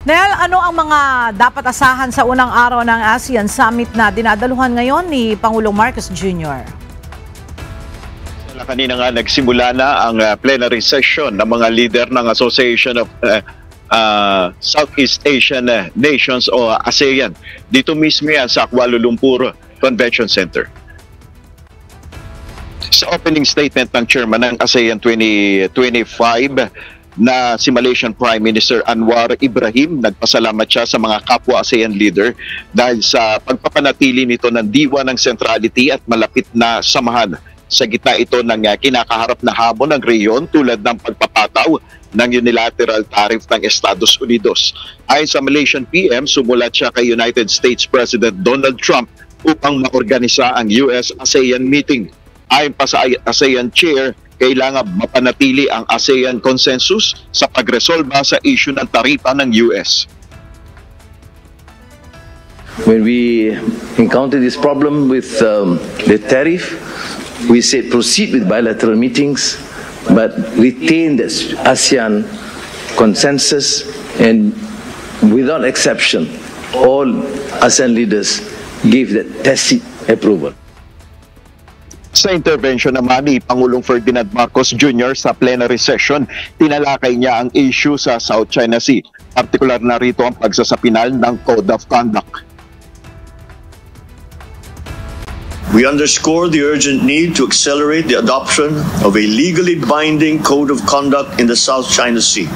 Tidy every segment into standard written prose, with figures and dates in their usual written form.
Nel, ano ang mga dapat asahan sa unang araw ng ASEAN Summit na dinadaluhan ngayon ni Pangulong Marcos Jr.? Kanina nga nagsimula na ang plenary session ng mga leader ng Association of Southeast Asian Nations o ASEAN. Dito mismo yan sa Kuala Lumpur Convention Center. Sa opening statement ng chairman ng ASEAN 2025 na si Malaysian Prime Minister Anwar Ibrahim, nagpasalamat siya sa mga kapwa ASEAN leader dahil sa pagpapanatili nito ng diwa ng centrality at malapit na samahan sa gitna ito ng kinakaharap na hamon ng rehiyon tulad ng pagpapataw ng unilateral tariff ng Estados Unidos. Ayon sa Malaysian PM, sumulat siya kay United States President Donald Trump upang maorganisa ang US-ASEAN meeting. Ayon pa sa ASEAN Chair, kailangan mapanatili ang ASEAN consensus sa pagresolba sa issue ng taripa ng US. When we encounter this problem with the tariff, we said proceed with bilateral meetings, but retain the ASEAN consensus, and without exception, all ASEAN leaders gave the tacit approval. Sa intervention naman ni Pangulong Ferdinand Marcos Jr. sa plenary session, tinalakay niya ang issue sa South China Sea. Partikular na rito ang pagsasapinal ng Code of Conduct. We underscore the urgent need to accelerate the adoption of a legally binding code of conduct in the South China Sea.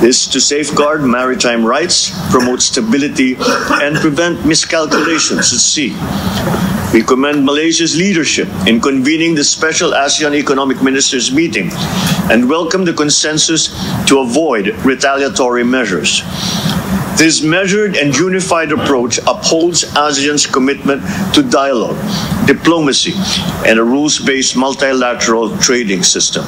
This to safeguard maritime rights, promote stability, and prevent miscalculations at sea. We commend Malaysia's leadership in convening the special ASEAN Economic Ministers meeting and welcome the consensus to avoid retaliatory measures. This measured and unified approach upholds ASEAN's commitment to dialogue, diplomacy, and a rules-based multilateral trading system.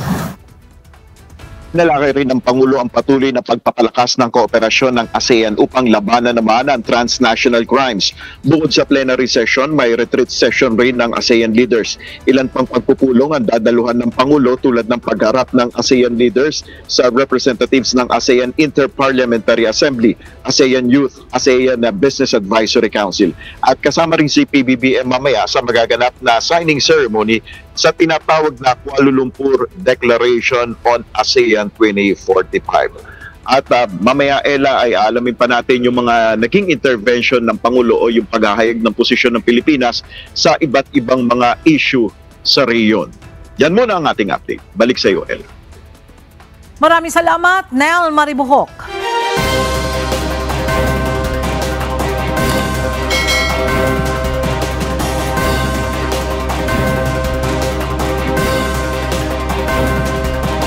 Nalakay rin ng Pangulo ang patuloy na pagpapalakas ng kooperasyon ng ASEAN upang labanan naman ang transnational crimes. Bukod sa plenary session, may retreat session rin ng ASEAN leaders. Ilan pang pagpupulong ang dadaluhan ng Pangulo tulad ng pagharap ng ASEAN leaders sa representatives ng ASEAN Inter-Parliamentary Assembly, ASEAN Youth, ASEAN Business Advisory Council. At kasama rin si PBBM mamaya sa magaganap na signing ceremony sa tinatawag na Kuala Lumpur Declaration on ASEAN 2045. At mamaya, Ella, ay alamin pa natin yung mga naging intervention ng Pangulo o yung paghahayag ng posisyon ng Pilipinas sa iba't ibang mga issue sa rehiyon. Yan muna ang ating update. Balik sa iyo, Ella. Maraming salamat, Nel Maribuhok.